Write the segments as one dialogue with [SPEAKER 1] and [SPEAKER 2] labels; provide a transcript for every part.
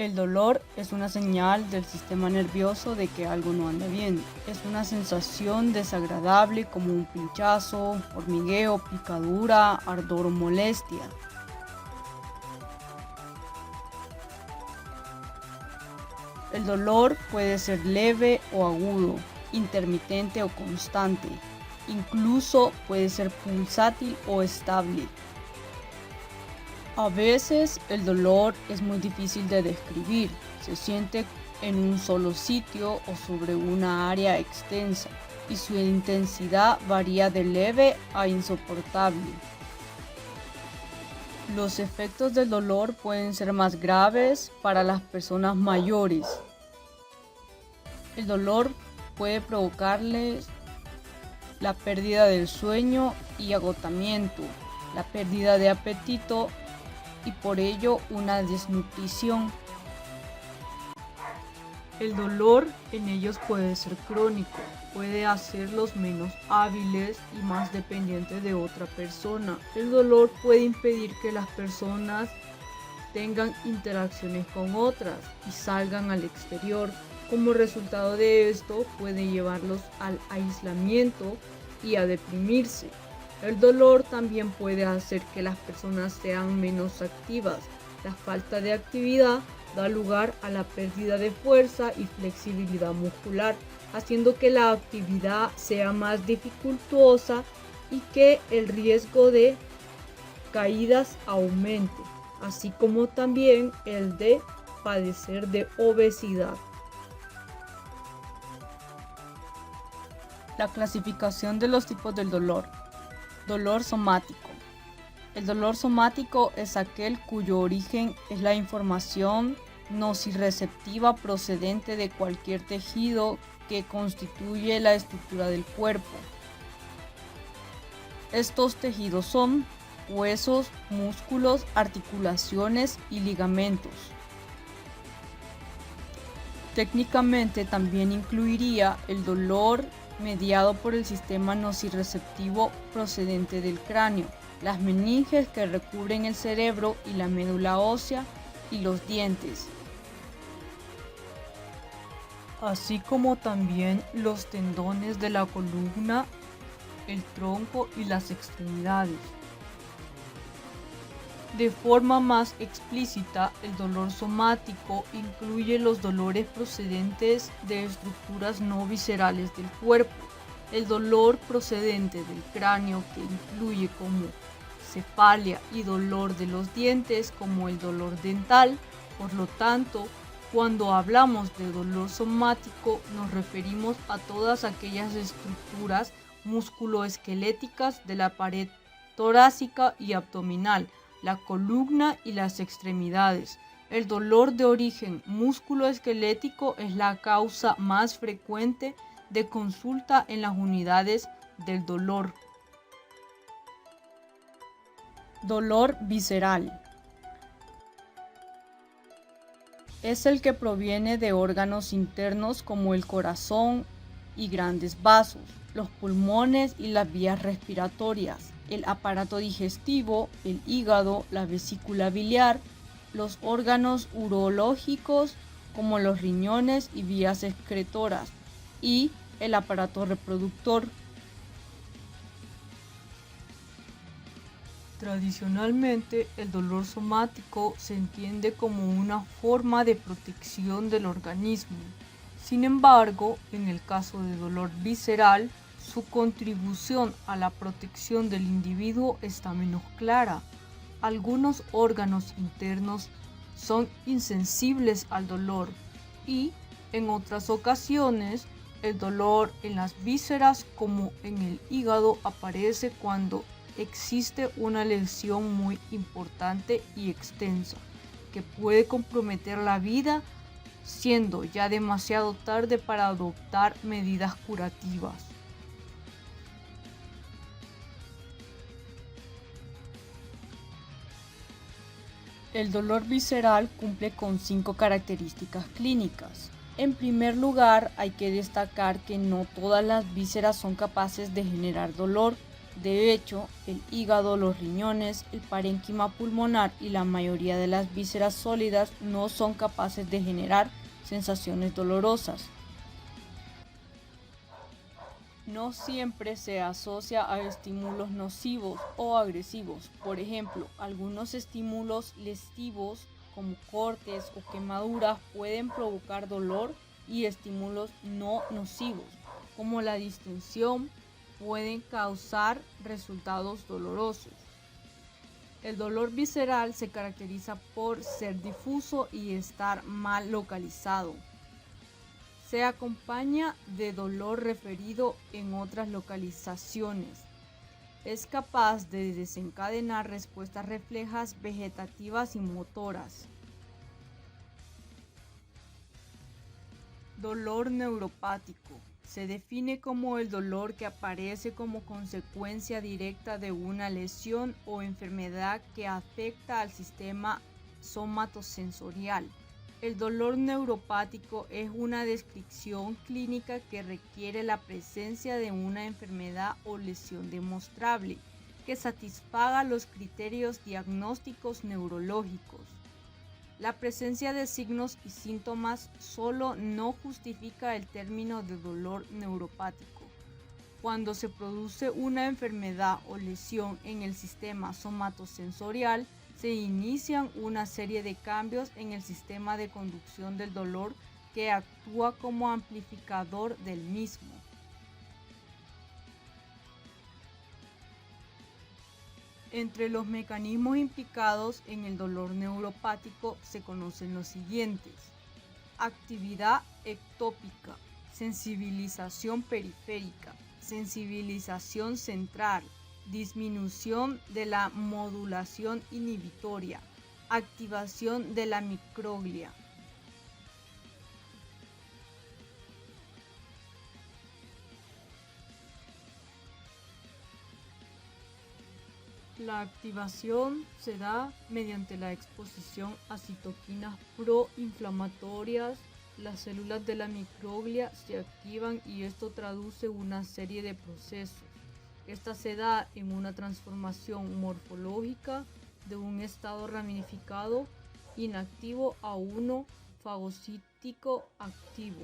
[SPEAKER 1] El dolor es una señal del sistema nervioso de que algo no anda bien. Es una sensación desagradable como un pinchazo, hormigueo, picadura, ardor o molestia. El dolor puede ser leve o agudo, intermitente o constante. Incluso puede ser pulsátil o estable. A veces el dolor es muy difícil de describir, se siente en un solo sitio o sobre una área extensa y su intensidad varía de leve a insoportable. Los efectos del dolor pueden ser más graves para las personas mayores. El dolor puede provocarles la pérdida del sueño y agotamiento, la pérdida de apetito y por ello una desnutrición. El dolor en ellos puede ser crónico, puede hacerlos menos hábiles y más dependientes de otra persona. El dolor puede impedir que las personas tengan interacciones con otras y salgan al exterior. Como resultado de esto, puede llevarlos al aislamiento y a deprimirse. El dolor también puede hacer que las personas sean menos activas. La falta de actividad da lugar a la pérdida de fuerza y flexibilidad muscular, haciendo que la actividad sea más dificultosa y que el riesgo de caídas aumente, así como también el de padecer de obesidad. La clasificación de los tipos del dolor. Dolor somático. El dolor somático es aquel cuyo origen es la información nociceptiva procedente de cualquier tejido que constituye la estructura del cuerpo. Estos tejidos son huesos, músculos, articulaciones y ligamentos. Técnicamente también incluiría el dolor mediado por el sistema nociceptivo procedente del cráneo, las meninges que recubren el cerebro y la médula ósea y los dientes, así como también los tendones de la columna, el tronco y las extremidades. De forma más explícita, el dolor somático incluye los dolores procedentes de estructuras no viscerales del cuerpo. El dolor procedente del cráneo, que incluye como cefalia y dolor de los dientes, como el dolor dental. Por lo tanto, cuando hablamos de dolor somático, nos referimos a todas aquellas estructuras musculoesqueléticas de la pared torácica y abdominal, la columna y las extremidades. El dolor de origen musculoesquelético es la causa más frecuente de consulta en las unidades del dolor. Dolor visceral. Es el que proviene de órganos internos como el corazón y grandes vasos, los pulmones y las vías respiratorias, el aparato digestivo, el hígado, la vesícula biliar, los órganos urológicos como los riñones y vías excretoras y el aparato reproductor. Tradicionalmente, el dolor somático se entiende como una forma de protección del organismo. Sin embargo, en el caso de dolor visceral, su contribución a la protección del individuo está menos clara. Algunos órganos internos son insensibles al dolor y, en otras ocasiones, el dolor en las vísceras como en el hígado aparece cuando existe una lesión muy importante y extensa que puede comprometer la vida, siendo ya demasiado tarde para adoptar medidas curativas. El dolor visceral cumple con 5 características clínicas. En primer lugar, hay que destacar que no todas las vísceras son capaces de generar dolor. De hecho, el hígado, los riñones, el parénquima pulmonar y la mayoría de las vísceras sólidas no son capaces de generar sensaciones dolorosas. No siempre se asocia a estímulos nocivos o agresivos. Por ejemplo, algunos estímulos lesivos como cortes o quemaduras pueden provocar dolor y estímulos no nocivos como la distensión pueden causar resultados dolorosos. El dolor visceral se caracteriza por ser difuso y estar mal localizado. Se acompaña de dolor referido en otras localizaciones. Es capaz de desencadenar respuestas reflejas vegetativas y motoras. Dolor neuropático. Se define como el dolor que aparece como consecuencia directa de una lesión o enfermedad que afecta al sistema somatosensorial. El dolor neuropático es una descripción clínica que requiere la presencia de una enfermedad o lesión demostrable que satisfaga los criterios diagnósticos neurológicos. La presencia de signos y síntomas solo no justifica el término de dolor neuropático. Cuando se produce una enfermedad o lesión en el sistema somatosensorial, se inician una serie de cambios en el sistema de conducción del dolor que actúa como amplificador del mismo. Entre los mecanismos implicados en el dolor neuropático se conocen los siguientes: actividad ectópica, sensibilización periférica, sensibilización central, disminución de la modulación inhibitoria, activación de la microglia. La activación se da mediante la exposición a citoquinas proinflamatorias. Las células de la microglia se activan y esto traduce una serie de procesos. Esta se da en una transformación morfológica de un estado ramificado inactivo a uno fagocítico activo,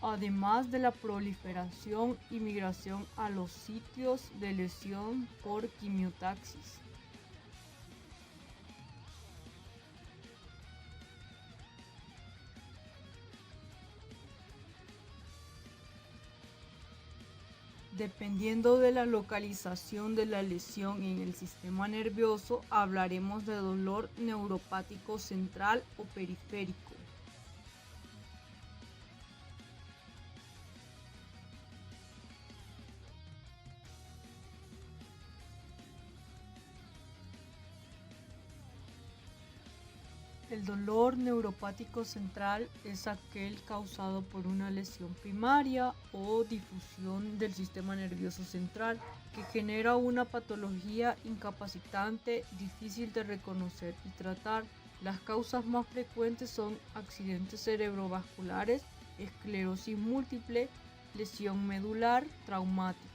[SPEAKER 1] además de la proliferación y migración a los sitios de lesión por quimiotaxis. Dependiendo de la localización de la lesión en el sistema nervioso, hablaremos de dolor neuropático central o periférico. El dolor neuropático central es aquel causado por una lesión primaria o difusión del sistema nervioso central que genera una patología incapacitante difícil de reconocer y tratar. Las causas más frecuentes son accidentes cerebrovasculares, esclerosis múltiple, lesión medular traumática.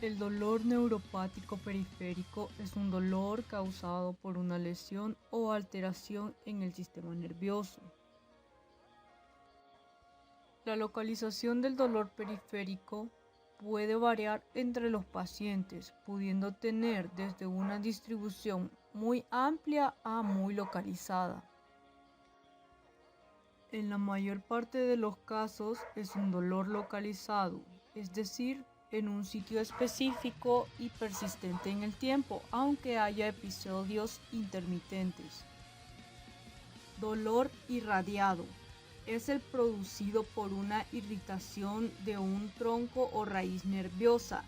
[SPEAKER 1] El dolor neuropático periférico es un dolor causado por una lesión o alteración en el sistema nervioso. La localización del dolor periférico puede variar entre los pacientes, pudiendo tener desde una distribución muy amplia a muy localizada. En la mayor parte de los casos es un dolor localizado, es decir, en un sitio específico y persistente en el tiempo, aunque haya episodios intermitentes. Dolor irradiado es el producido por una irritación de un tronco o raíz nerviosa.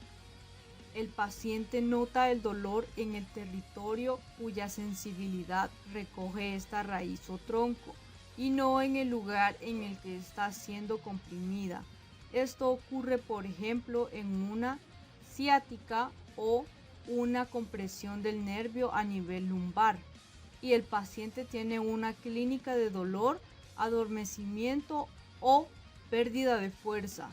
[SPEAKER 1] El paciente nota el dolor en el territorio cuya sensibilidad recoge esta raíz o tronco y no en el lugar en el que está siendo comprimida. Esto ocurre, por ejemplo, en una ciática o una compresión del nervio a nivel lumbar y el paciente tiene una clínica de dolor, adormecimiento o pérdida de fuerza.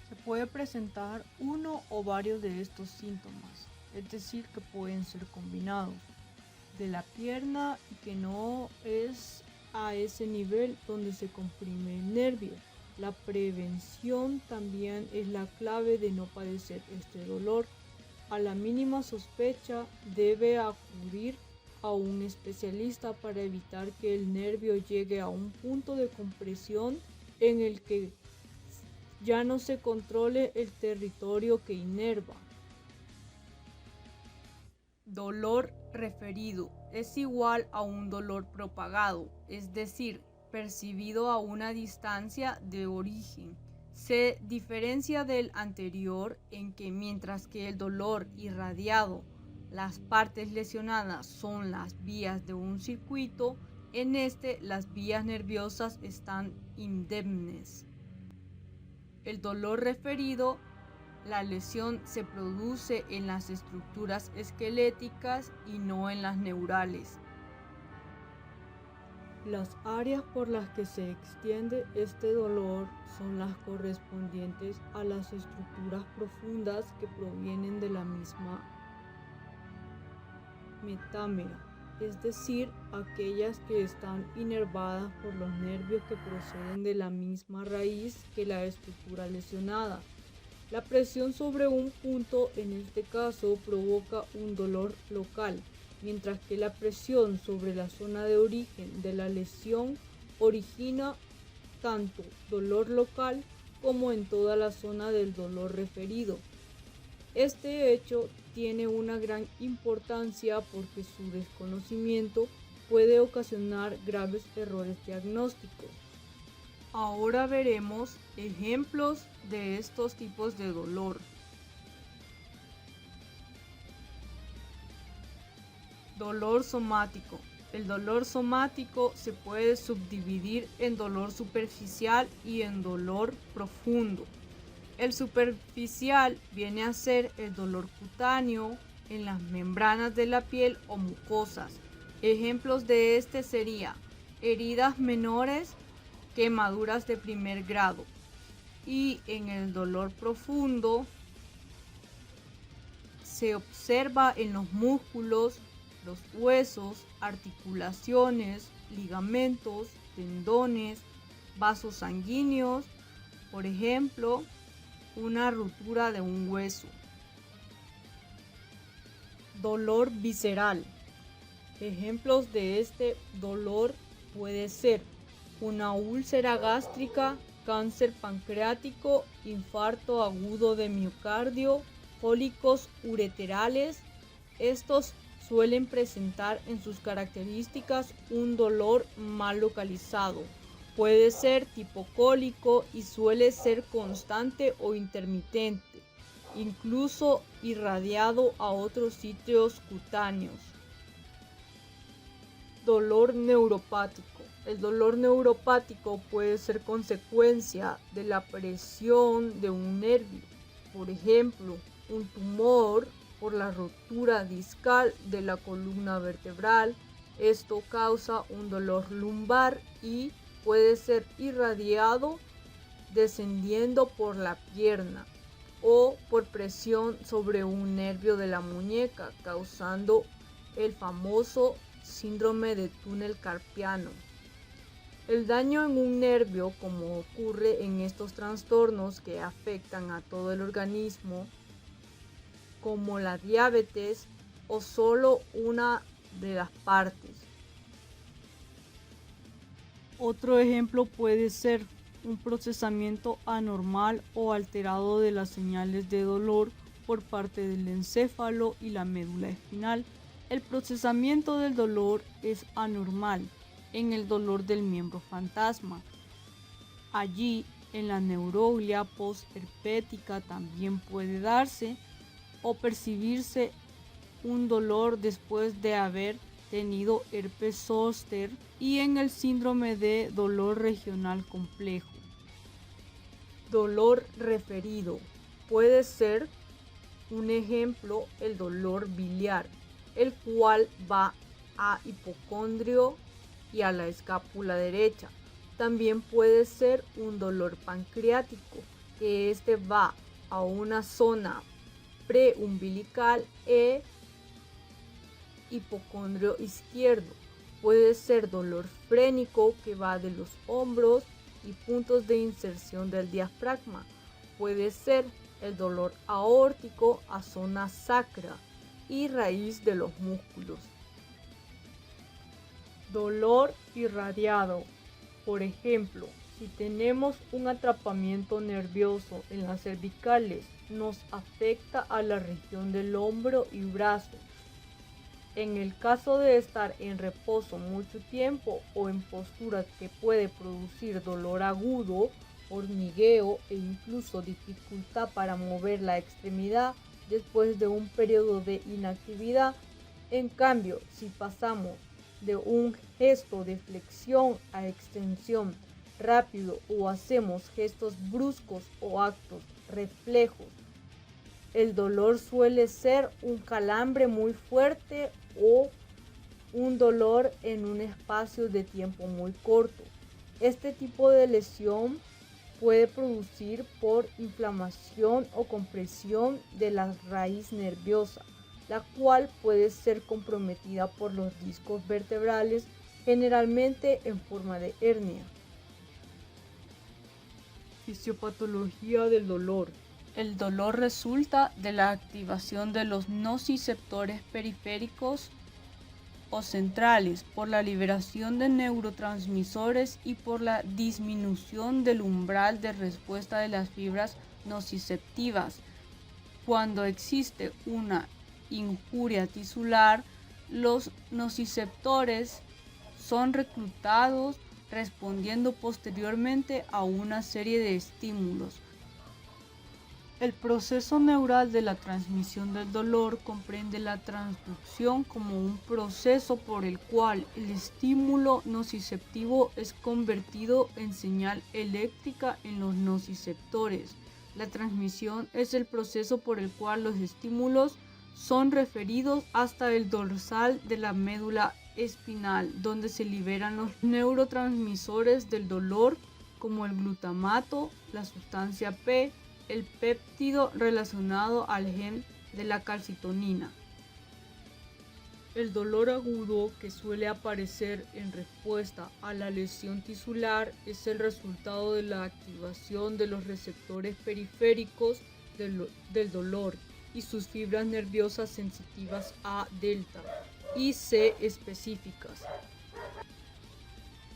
[SPEAKER 1] Se puede presentar uno o varios de estos síntomas, es decir, que pueden ser combinados de la pierna y que no es a ese nivel donde se comprime el nervio. La prevención también es la clave de no padecer este dolor. A la mínima sospecha debe acudir a un especialista para evitar que el nervio llegue a un punto de compresión en el que ya no se controle el territorio que inerva. Dolor referido es igual a un dolor propagado, es decir, percibido a una distancia de origen. Se diferencia del anterior en que mientras que el dolor irradiado, las partes lesionadas son las vías de un circuito, en este las vías nerviosas están indemnes. El dolor referido, la lesión se produce en las estructuras esqueléticas y no en las neurales. Las áreas por las que se extiende este dolor son las correspondientes a las estructuras profundas que provienen de la misma metámera, es decir, aquellas que están inervadas por los nervios que proceden de la misma raíz que la estructura lesionada. La presión sobre un punto en este caso provoca un dolor local, mientras que la presión sobre la zona de origen de la lesión origina tanto dolor local como en toda la zona del dolor referido. Este hecho tiene una gran importancia porque su desconocimiento puede ocasionar graves errores diagnósticos. Ahora veremos ejemplos de estos tipos de dolor. Dolor somático. El dolor somático se puede subdividir en dolor superficial y en dolor profundo. El superficial viene a ser el dolor cutáneo en las membranas de la piel o mucosas. Ejemplos de este serían heridas menores, quemaduras de primer grado. Y en el dolor profundo se observa en los músculos, los huesos, articulaciones, ligamentos, tendones, vasos sanguíneos, por ejemplo, una ruptura de un hueso. Dolor visceral. Ejemplos de este dolor puede ser una úlcera gástrica, cáncer pancreático, infarto agudo de miocardio, cólicos ureterales. Estos suelen presentar en sus características un dolor mal localizado. Puede ser tipo cólico y suele ser constante o intermitente, incluso irradiado a otros sitios cutáneos. Dolor neuropático. El dolor neuropático puede ser consecuencia de la presión de un nervio, por ejemplo, un tumor por la rotura discal de la columna vertebral. Esto causa un dolor lumbar y puede ser irradiado descendiendo por la pierna o por presión sobre un nervio de la muñeca, causando el famoso síndrome de túnel carpiano. El daño en un nervio, como ocurre en estos trastornos que afectan a todo el organismo, como la diabetes o solo una de las partes. Otro ejemplo puede ser un procesamiento anormal o alterado de las señales de dolor por parte del encéfalo y la médula espinal. El procesamiento del dolor es anormal en el dolor del miembro fantasma. Allí, en la neuroglia postherpética también puede darse o percibirse un dolor después de haber tenido herpes zóster y en el síndrome de dolor regional complejo. Dolor referido puede ser, un ejemplo, el dolor biliar, el cual va a hipocondrio y a la escápula derecha. También puede ser un dolor pancreático, que este va a una zona preumbilical e hipocondrio izquierdo. Puede ser dolor frénico, que va de los hombros y puntos de inserción del diafragma. Puede ser el dolor aórtico a zona sacra y raíz de los músculos. Dolor irradiado. Por ejemplo, si tenemos un atrapamiento nervioso en las cervicales, nos afecta a la región del hombro y brazo. En el caso de estar en reposo mucho tiempo o en posturas que puede producir dolor agudo, hormigueo e incluso dificultad para mover la extremidad después de un periodo de inactividad. En cambio, si pasamos de un gesto de flexión a extensión rápido o hacemos gestos bruscos o actos reflejos, el dolor suele ser un calambre muy fuerte o un dolor en un espacio de tiempo muy corto. Este tipo de lesión puede producir por inflamación o compresión de la raíz nerviosa, la cual puede ser comprometida por los discos vertebrales, generalmente en forma de hernia. Fisiopatología del dolor. El dolor resulta de la activación de los nociceptores periféricos o centrales por la liberación de neurotransmisores y por la disminución del umbral de respuesta de las fibras nociceptivas. Cuando existe una injuria tisular, los nociceptores son reclutados respondiendo posteriormente a una serie de estímulos. El proceso neural de la transmisión del dolor comprende la transducción como un proceso por el cual el estímulo nociceptivo es convertido en señal eléctrica en los nociceptores. La transmisión es el proceso por el cual los estímulos son referidos hasta el dorsal de la médula espinal, donde se liberan los neurotransmisores del dolor como el glutamato, la sustancia P, el péptido relacionado al gen de la calcitonina. El dolor agudo, que suele aparecer en respuesta a la lesión tisular, es el resultado de la activación de los receptores periféricos del dolor y sus fibras nerviosas sensitivas A delta y C específicas.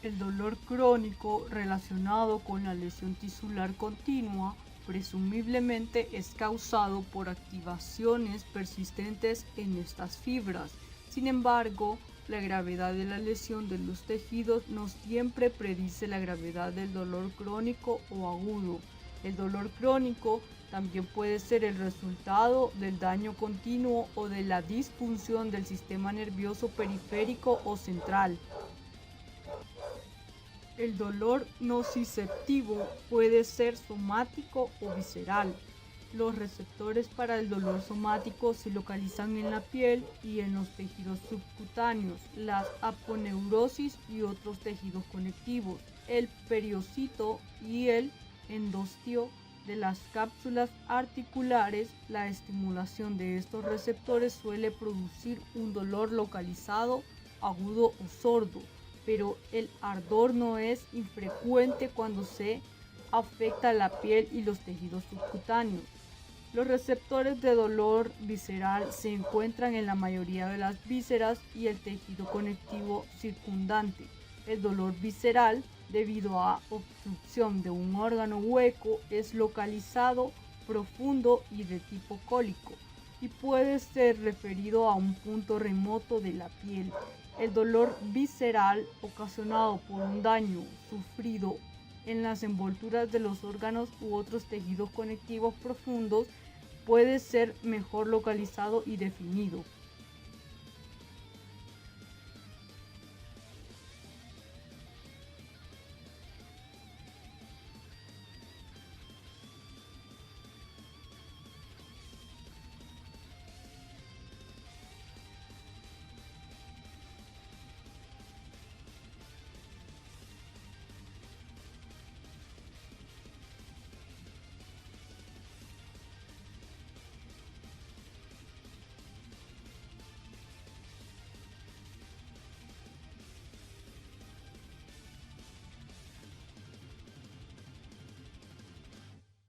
[SPEAKER 1] El dolor crónico relacionado con la lesión tisular continua presumiblemente es causado por activaciones persistentes en estas fibras. Sin embargo, la gravedad de la lesión de los tejidos no siempre predice la gravedad del dolor crónico o agudo. El dolor crónico también puede ser el resultado del daño continuo o de la disfunción del sistema nervioso periférico o central. El dolor nociceptivo puede ser somático o visceral. Los receptores para el dolor somático se localizan en la piel y en los tejidos subcutáneos, las aponeurosis y otros tejidos conectivos, el periocito y el endostio de las cápsulas articulares. La estimulación de estos receptores suele producir un dolor localizado, agudo o sordo, pero el ardor no es infrecuente cuando se afecta la piel y los tejidos subcutáneos. Los receptores de dolor visceral se encuentran en la mayoría de las vísceras y el tejido conectivo circundante. El dolor visceral, debido a obstrucción de un órgano hueco, es localizado, profundo y de tipo cólico, y puede ser referido a un punto remoto de la piel. El dolor visceral, ocasionado por un daño sufrido en las envolturas de los órganos u otros tejidos conectivos profundos, puede ser mejor localizado y definido.